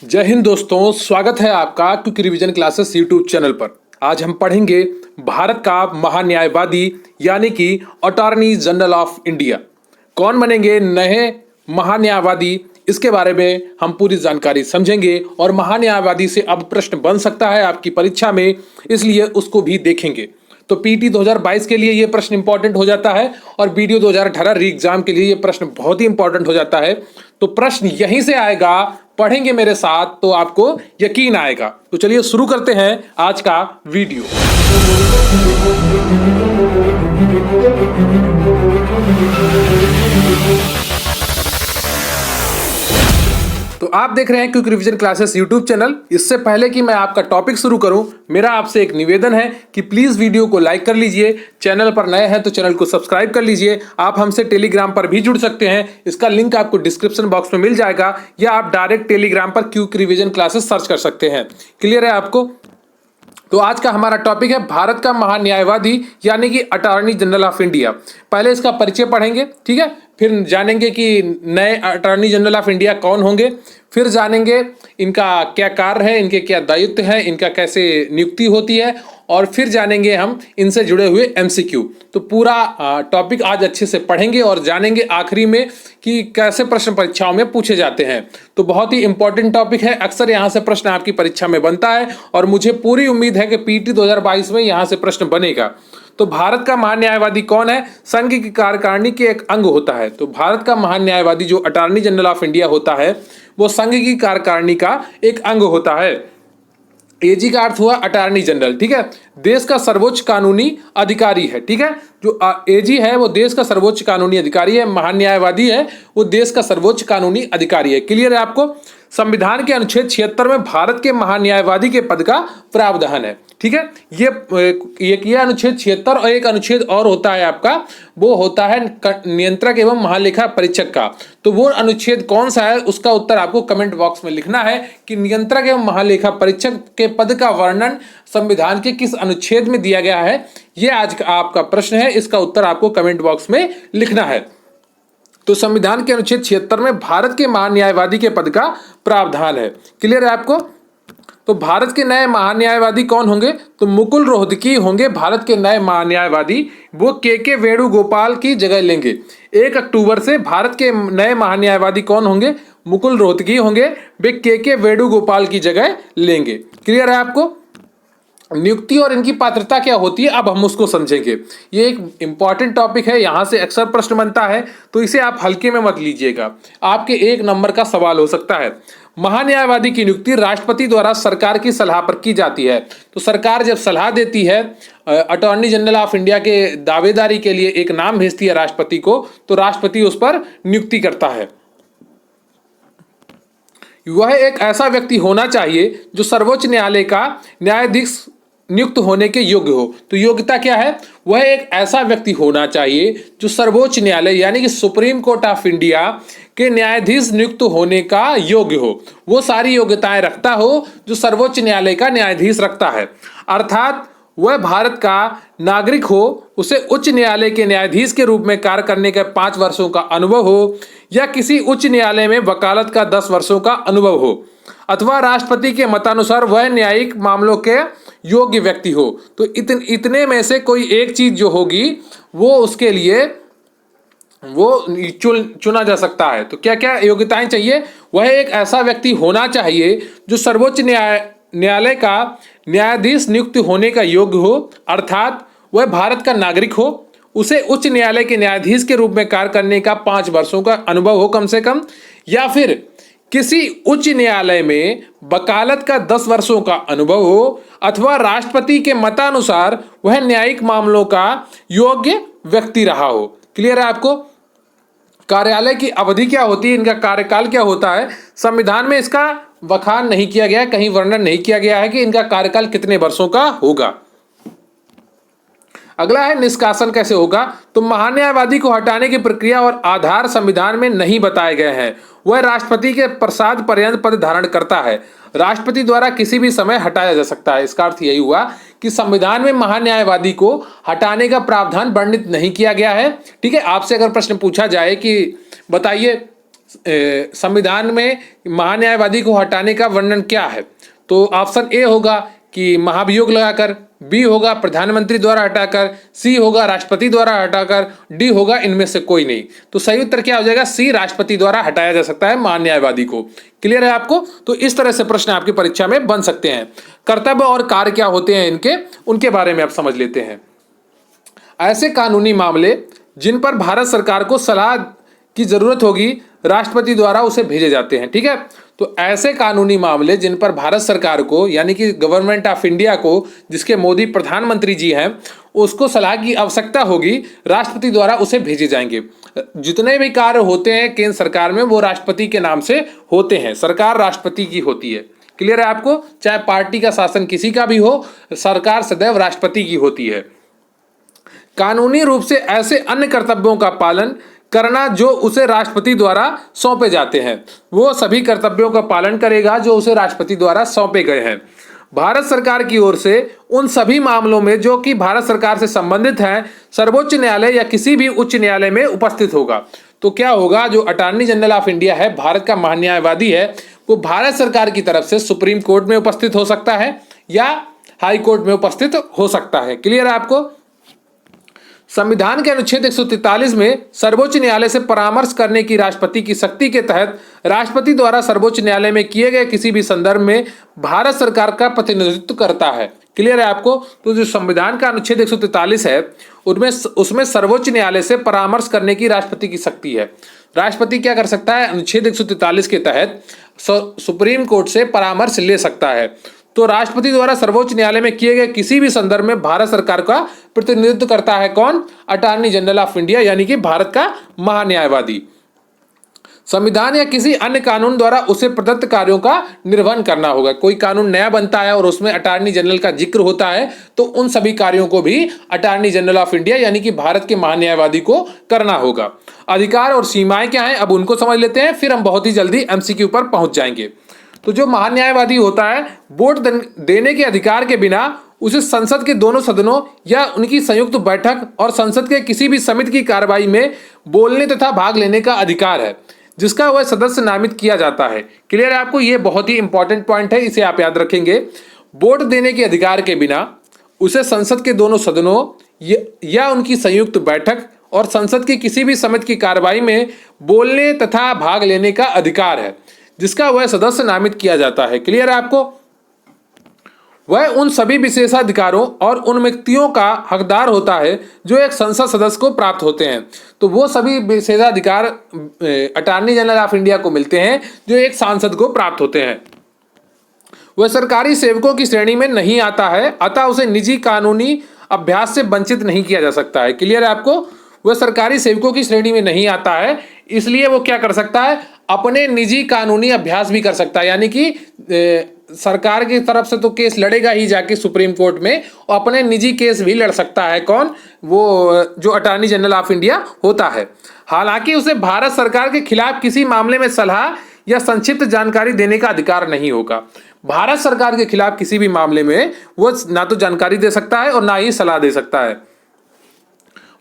जय हिंद दोस्तों, स्वागत है आपका quick revision classes YouTube channel पर। आज हम पढ़ेंगे भारत का महान्यायवादी यानी कि अटॉर्नी जनरल ऑफ इंडिया। कौन बनेंगे नए महान्यायवादी, इसके बारे में हम पूरी जानकारी समझेंगे और महान्यायवादी से अब प्रश्न बन सकता है आपकी परीक्षा में, इसलिए उसको भी देखेंगे। तो पीटी 2022 के लिए ये प्रश्न इंपॉर्टेंट हो जाता है और वीडियो 2018 री एग्जाम के लिए ये प्रश्न बहुत ही इंपॉर्टेंट हो जाता है। तो प्रश्न यहीं से आएगा, पढ़ेंगे मेरे साथ तो आपको यकीन आएगा। तो चलिए शुरू करते हैं आज का वीडियो। तो आप देख रहे हैं quick revision classes YouTube channel. इससे पहले कि मैं आपका टॉपिक शुरू करूं, मेरा आपसे एक निवेदन है कि प्लीज वीडियो को लाइक कर लीजिए। चैनल पर नए हैं तो चैनल को सब्सक्राइब कर लीजिए। आप हमसे टेलीग्राम पर भी जुड़ सकते हैं, इसका लिंक आपको डिस्क्रिप्शन बॉक्स में मिल जाएगा, या आप डायरेक्ट टेलीग्राम पर क्विक रिवीजन क्लासेस सर्च कर सकते हैं। क्लियर है आपको? तो आज का हमारा टॉपिक है भारत का महान्यायवादी यानी कि अटॉर्नी जनरल ऑफ इंडिया। पहले इसका परिचय पढ़ेंगे, ठीक है, फिर जानेंगे कि नए अटॉर्नी जनरल ऑफ इंडिया कौन होंगे, फिर जानेंगे इनका क्या कार्य है, इनके क्या दायित्व है, इनका कैसे नियुक्ति होती है, और फिर जानेंगे हम इनसे जुड़े हुए एमसीक्यू। तो पूरा टॉपिक आज अच्छे से पढ़ेंगे और जानेंगे आखिरी में कि कैसे प्रश्न परीक्षाओं में पूछे जाते हैं। तो बहुत ही इंपॉर्टेंट टॉपिक है, अक्सर यहाँ से प्रश्न आपकी परीक्षा में बनता है और मुझे पूरी उम्मीद है कि पीटी 2022 में यहाँ से प्रश्न बनेगा। तो भारत का महान्यायवादी कौन है? संघ की कार्यकारिणी के एक अंग होता है। तो भारत का महान्यायवादी जो अटॉर्नी जनरल ऑफ इंडिया होता है वो संघ की कार्यकारिणी का एक अंग होता है। एजी का अर्थ हुआ अटॉर्नी जनरल, ठीक है, देश का सर्वोच्च कानूनी अधिकारी है, ठीक है। जो एजी है वो देश का सर्वोच्च कानूनी अधिकारी है, महान्यायवादी है वो देश का सर्वोच्च कानूनी अधिकारी है। क्लियर है आपको? संविधान के अनुच्छेद 76 में भारत के महान्यायवादी के पद का प्रावधान है, ठीक है। ये अनुच्छेद 76 और एक अनुच्छेद और होता है आपका, वो होता है नियंत्रक एवं महालेखा परीक्षक का। तो वो अनुच्छेद कौन सा है उसका उत्तर आपको कमेंट बॉक्स में लिखना है कि नियंत्रक एवं महालेखा परीक्षक के पद का वर्णन संविधान के किस अनुच्छेद में दिया गया है। ये आज का आपका प्रश्न है, इसका उत्तर आपको कमेंट बॉक्स में लिखना है। तो संविधान के अनुच्छेद 76 में भारत के महान्यायवादी के पद का प्रावधान है। क्लियर है आपको? तो भारत के नए महान्यायवादी कौन होंगे? तो मुकुल रोहतगी होंगे भारत के नए महान्यायवादी। वो के वेणुगोपाल की जगह लेंगे। 1 अक्टूबर से भारत के नए महान्यायवादी कौन होंगे? मुकुल रोहतगी होंगे, वे के वेणुगोपाल की जगह लेंगे। क्लियर है आपको? नियुक्ति और इनकी पात्रता क्या होती है, अब हम उसको समझेंगे। ये एक इंपॉर्टेंट टॉपिक है, यहाँ से अक्सर प्रश्न बनता है, तो इसे आप हल्के में मत लीजिएगा, आपके 1 नंबर का सवाल हो सकता है। महान्यायवादी की नियुक्ति राष्ट्रपति द्वारा सरकार की सलाह पर की जाती है। तो सरकार जब सलाह देती है, अटॉर्नी जनरल ऑफ इंडिया के दावेदारी के लिए एक नाम भेजती है राष्ट्रपति को, तो राष्ट्रपति उस पर नियुक्ति करता है। वह एक ऐसा व्यक्ति होना चाहिए जो सर्वोच्च न्यायालय का न्यायाधीश नियुक्त होने के योग्य हो। तो योग्यता क्या है? वह एक ऐसा व्यक्ति होना चाहिए जो सर्वोच्च न्यायालय यानी कि सुप्रीम कोर्ट ऑफ इंडिया के न्यायाधीश नियुक्त होने का योग्य हो। वो सारी योग्यताएं रखता हो जो सर्वोच्च न्यायालय का न्यायाधीश रखता है। अर्थात वह भारत का नागरिक हो, उसे उच्च न्यायालय के न्यायाधीश के रूप में कार्य करने का 5 वर्षों का अनुभव हो, या किसी उच्च न्यायालय में वकालत का 10 वर्षों का अनुभव हो, अथवा राष्ट्रपति के मतानुसार वह न्यायिक मामलों के योग्य व्यक्ति हो। तो इतने में से कोई एक चीज जो होगी वो उसके लिए वो चुना जा सकता है। तो क्या क्या योग्यताएं चाहिए? वह एक ऐसा व्यक्ति होना चाहिए जो सर्वोच्च न्यायालय का न्यायाधीश नियुक्त होने का योग्य हो, अर्थात वह भारत का नागरिक हो, उसे उच्च न्यायालय के न्यायाधीश के रूप में कार्य करने का 5 वर्षों का अनुभव हो कम से कम, या फिर किसी उच्च न्यायालय में वकालत का 10 वर्षों का अनुभव हो, अथवा राष्ट्रपति के मतानुसार वह न्यायिक मामलों का योग्य व्यक्ति रहा हो। क्लियर है आपको? कार्यालय की अवधि क्या होती है, इनका कार्यकाल क्या होता है, संविधान में इसका बखान नहीं किया गया, कहीं वर्णन नहीं किया गया है कि इनका कार्यकाल कितने वर्षों का होगा। अगला है निष्कासन कैसे होगा। तो महान्यायवादी को हटाने की प्रक्रिया और आधार संविधान में नहीं बताए गए हैं। वह राष्ट्रपति के प्रसाद पर्यंत पद धारण करता है। राष्ट्रपति द्वारा किसी भी समय हटाया जा सकता है। इसका अर्थ यही हुआ कि संविधान में महान्यायवादी को हटाने का प्रावधान वर्णित नहीं किया गया है। ठीक है, आपसे अगर प्रश्न पूछा जाए कि बताइए संविधान में महान्यायवादी को हटाने का वर्णन क्या है? तो ऑप्शन ए होगा कि महाभियोग लगाकर, बी होगा प्रधानमंत्री द्वारा हटाकर, सी होगा राष्ट्रपति द्वारा हटाकर, डी होगा इनमें से कोई नहीं। तो सही उत्तर क्या हो जाएगा? सी, राष्ट्रपति द्वारा हटाया जा सकता है महान्यायवादी को। क्लियर है आपको? तो इस तरह से प्रश्न आपकी परीक्षा में बन सकते हैं। कर्तव्य और कार्य क्या होते हैं इनके, उनके बारे में आप समझ लेते हैं। ऐसे कानूनी मामले जिन पर भारत सरकार को सलाह की जरूरत होगी, राष्ट्रपति द्वारा उसे भेजे जाते हैं। ठीक है, तो ऐसे कानूनी मामले जिन पर भारत सरकार को, यानी कि गवर्नमेंट ऑफ इंडिया को, जिसके मोदी प्रधानमंत्री जी हैं, उसको सलाह की आवश्यकता होगी, राष्ट्रपति द्वारा उसे भेजे जाएंगे। जितने भी कार्य होते हैं केंद्र सरकार में वो राष्ट्रपति के नाम से होते हैं, सरकार राष्ट्रपति की होती है। क्लियर है आपको? चाहे पार्टी का शासन किसी का भी हो, सरकार सदैव राष्ट्रपति की होती है। कानूनी रूप से ऐसे अन्य कर्तव्यों का पालन करना जो उसे राष्ट्रपति द्वारा सौंपे जाते हैं, वो सभी कर्तव्यों का पालन करेगा जो उसे राष्ट्रपति द्वारा सौंपे गए हैं। भारत सरकार की ओर से उन सभी मामलों में जो कि भारत सरकार से संबंधित हैं, सर्वोच्च न्यायालय या किसी भी उच्च न्यायालय में उपस्थित होगा। तो क्या होगा? जो अटॉर्नी जनरल ऑफ इंडिया है, भारत का महान्यायवादी है, वो भारत सरकार की तरफ से सुप्रीम कोर्ट में उपस्थित हो सकता है या हाई कोर्ट में उपस्थित हो सकता है। क्लियर है आपको? संविधान के अनुच्छेद 143 में सर्वोच्च न्यायालय से परामर्श करने की राष्ट्रपति की शक्ति के तहत राष्ट्रपति द्वारा सर्वोच्च न्यायालय में किए गए किसी भी संदर्भ में भारत सरकार का प्रतिनिधित्व करता है। क्लियर है आपको? तो जो संविधान का अनुच्छेद 143 है उसमें सर्वोच्च न्यायालय से परामर्श करने की राष्ट्रपति की शक्ति है। राष्ट्रपति क्या कर सकता है? अनुच्छेद 143 के तहत सुप्रीम कोर्ट से परामर्श ले सकता है। तो राष्ट्रपति द्वारा सर्वोच्च न्यायालय में किए गए किसी भी संदर्भ में भारत सरकार का प्रतिनिधित्व करता है कौन? अटॉर्नी जनरल ऑफ इंडिया, यानी कि भारत का महान्यायवादी। संविधान या किसी अन्य कानून द्वारा उसे प्रदत्त कार्यों का निर्वहन करना होगा। कोई कानून नया बनता है और उसमें अटॉर्नी जनरल का जिक्र होता है, तो उन सभी कार्यों को भी अटॉर्नी जनरल ऑफ इंडिया यानी कि भारत के महान्यायवादी को करना होगा। अधिकार और सीमाएं क्या हैं, अब उनको समझ लेते हैं, फिर हम बहुत ही जल्दी एमसीक्यू पर पहुंच जाएंगे। तो जो महान्यायवादी होता है, वोट देने के अधिकार के बिना उसे संसद के दोनों सदनों या उनकी संयुक्त बैठक और संसद के किसी भी समिति की कार्रवाई में बोलने तथा भाग लेने का अधिकार है, जिसका वह सदस्य नामित किया जाता है। क्लियर है आपको? ये बहुत ही इंपॉर्टेंट पॉइंट है, इसे आप याद रखेंगे। वोट देने के अधिकार के बिना उसे संसद के दोनों सदनों या उनकी संयुक्त बैठक और संसद की किसी भी समिति की कार्रवाई में बोलने तथा भाग लेने का अधिकार है, जिसका वह सदस्य नामित किया जाता है। क्लियर है आपको? वह उन सभी विशेषाधिकारों और उन व्यक्तियों का हकदार होता है जो एक संसद सदस्य को प्राप्त होते हैं। तो वो सभी विशेषाधिकार अटॉर्नी जनरल ऑफ इंडिया को मिलते हैं जो एक सांसद को प्राप्त होते हैं। वह सरकारी सेवकों की श्रेणी में नहीं आता है, अतः उसे निजी कानूनी अभ्यास से वंचित नहीं किया जा सकता है। क्लियर है आपको? वह सरकारी सेवकों की श्रेणी में नहीं आता है, इसलिए वो क्या कर सकता है? अपने निजी कानूनी अभ्यास भी कर सकता है, यानी कि सरकार की तरफ से तो केस लड़ेगा ही जाके सुप्रीम कोर्ट में, और अपने निजी केस भी लड़ सकता है। कौन? वो जो अटॉर्नी जनरल ऑफ इंडिया होता है। हालांकि उसे भारत सरकार के खिलाफ किसी मामले में सलाह या संक्षिप्त जानकारी देने का अधिकार नहीं होगा। भारत सरकार के खिलाफ किसी भी मामले में वो ना तो जानकारी दे सकता है और ना ही सलाह दे सकता है।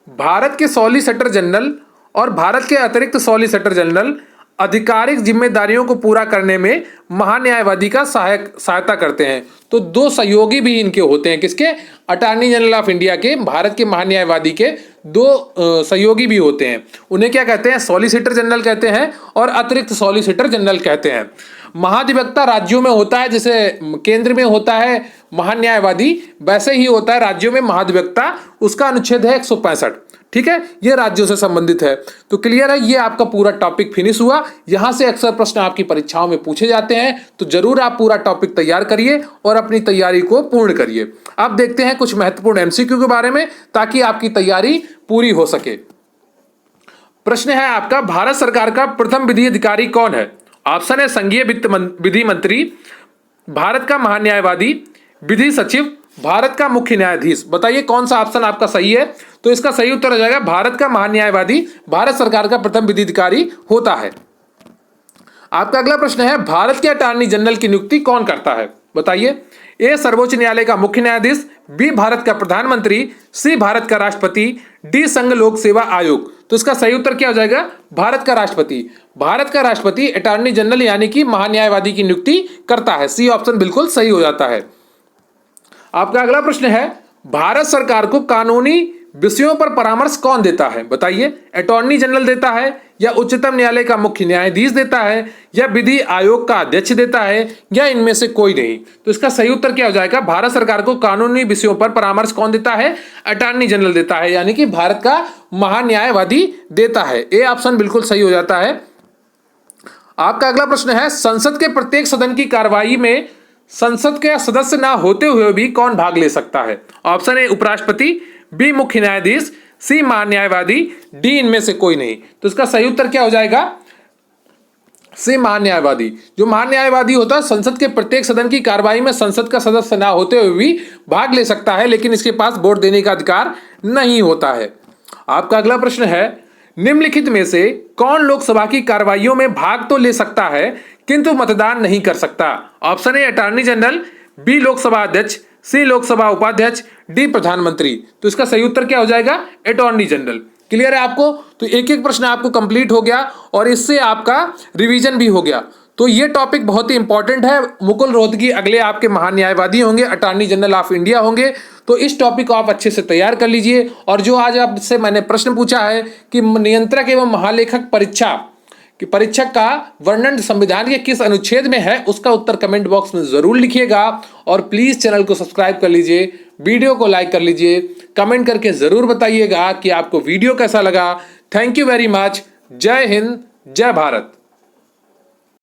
भारत के सॉलिसिटर जनरल और भारत के अतिरिक्त सॉलिसिटर जनरल आधिकारिक जिम्मेदारियों को पूरा करने में महान्यायवादी का सहायता करते हैं। तो दो सहयोगी भी इनके होते हैं। किसके? अटॉर्नी जनरल ऑफ इंडिया के, भारत के महान्यायवादी के दो सहयोगी भी होते हैं। उन्हें क्या कहते हैं? सॉलिसिटर जनरल कहते हैं और अतिरिक्त सॉलिसिटर जनरल कहते हैं। महाधिवक्ता राज्यों में होता है, जैसे केंद्र में होता है महान्यायवादी, वैसे ही होता है राज्यों में महाधिवक्ता। उसका अनुच्छेद है 165। ठीक है, ये राज्यों से संबंधित है। तो क्लियर है, ये आपका पूरा टॉपिक फिनिश हुआ। यहां से अक्सर प्रश्न आपकी परीक्षाओं में पूछे जाते हैं, तो जरूर आप पूरा टॉपिक तैयार करिए और अपनी तैयारी को पूर्ण करिए। अब देखते हैं कुछ महत्वपूर्ण एमसीक्यू के बारे में, ताकि आपकी तैयारी पूरी हो सके। प्रश्न है आपका, भारत सरकार का प्रथम विधि अधिकारी कौन है? ऑप्शन है संघीय विधि मंत्री, भारत का महान्यायवादी, विधि सचिव, भारत का मुख्य न्यायाधीश। बताइए कौन सा ऑप्शन आपका सही है? तो इसका सही उत्तर हो जाएगा भारत का महान्यायवादी भारत सरकार का प्रथम विधि अधिकारी होता है। आपका अगला प्रश्न है, भारत के अटॉर्नी जनरल की नियुक्ति कौन करता है? बताइए। ए सर्वोच्च न्यायालय का मुख्य न्यायाधीश, बी भारत का प्रधानमंत्री, सी भारत का राष्ट्रपति, डी संघ लोक सेवा आयोग। तो इसका सही उत्तर क्या हो जाएगा? भारत का राष्ट्रपति। भारत का राष्ट्रपति अटॉर्नी जनरल यानी कि महान्यायवादी की नियुक्ति करता है। सी ऑप्शन बिल्कुल सही हो जाता है। आपका अगला प्रश्न है, भारत सरकार को कानूनी विषयों पर परामर्श कौन देता है? बताइए, अटॉर्नी जनरल देता है, या उच्चतम न्यायालय का मुख्य न्यायाधीश देता है, या विधि आयोग का अध्यक्ष देता है, या इनमें से कोई नहीं? तो इसका सही उत्तर क्या हो जाएगा? भारत सरकार को कानूनी विषयों पर परामर्श कौन देता है? अटॉर्नी जनरल देता है, यानी कि भारत का महान्यायवादी देता है। ए ऑप्शन बिल्कुल सही हो जाता है। आपका अगला प्रश्न है, संसद के प्रत्येक सदन की कार्रवाई में संसद के सदस्य ना होते हुए भी कौन भाग ले सकता है? ऑप्शन ए उपराष्ट्रपति, बी मुख्य न्यायाधीश, सी महान्यायवादी, डी इनमें से कोई नहीं। तो इसका सही उत्तर क्या हो जाएगा? सी महान्यायवादी। जो महान्यायवादी होता है संसद के प्रत्येक सदन की कार्रवाई में संसद का सदस्य ना होते हुए भी भाग ले सकता है, लेकिन इसके पास वोट देने का अधिकार नहीं होता है। आपका अगला प्रश्न है, निम्नलिखित में से कौन लोकसभा की कार्रवाइयों में भाग तो ले सकता है किंतु मतदान नहीं कर सकता? Option A attorney general, B Lok Sabha अध्यक्ष, सी लोकसभा उपाध्यक्ष, डी प्रधानमंत्री। तो इसका सही उत्तर क्या हो जाएगा? Attorney general. क्लियर है आपको? तो एक एक प्रश्न आपको कंप्लीट हो गया और इससे आपका रिवीजन भी हो गया। तो ये टॉपिक बहुत ही इंपॉर्टेंट है। मुकुल रोहतगी अगले आपके महान्यायवादी होंगे, अटॉर्नी जनरल ऑफ इंडिया होंगे। तो इस टॉपिक को आप अच्छे से तैयार कर लीजिए। और जो आज आपसे मैंने प्रश्न पूछा है कि नियंत्रक एवं महालेखक परीक्षा कि परीक्षक का वर्णन संविधान के किस अनुच्छेद में है, उसका उत्तर कमेंट बॉक्स में जरूर लिखिएगा। और प्लीज चैनल को सब्सक्राइब कर लीजिए, वीडियो को लाइक कर लीजिए, कमेंट करके जरूर बताइएगा कि आपको वीडियो कैसा लगा। Thank you very much. जय हिंद, जय भारत।